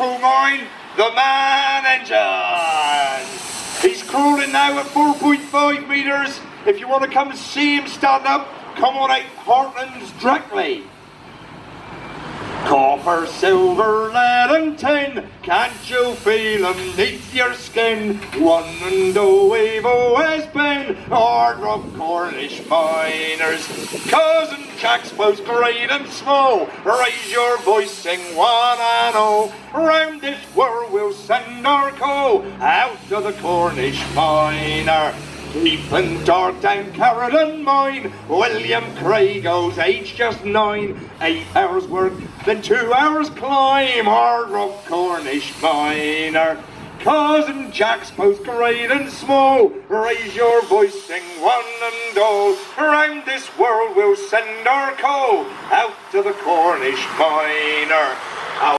crew mine, the ManEngine. He's crawling now at 4.5 metres. If you want to come and see him stand up, come on out Hartlands directly. Copper, silver, lead and tin, can't you feel 'em neath your skin? One and oh we've always been order of Cornish miners. Cousin Jack's both great and small, raise your voice, sing one and all. Round this world we'll send our call out to the Cornish miner. Deep and dark down Carradon mine, William Craigos, age just 9. 8 hours work, then 2 hours climb, hard rock Cornish miner. Cousin Jack's both great and small, raise your voice, sing one and all. Around this world we'll send our call out to the Cornish miner.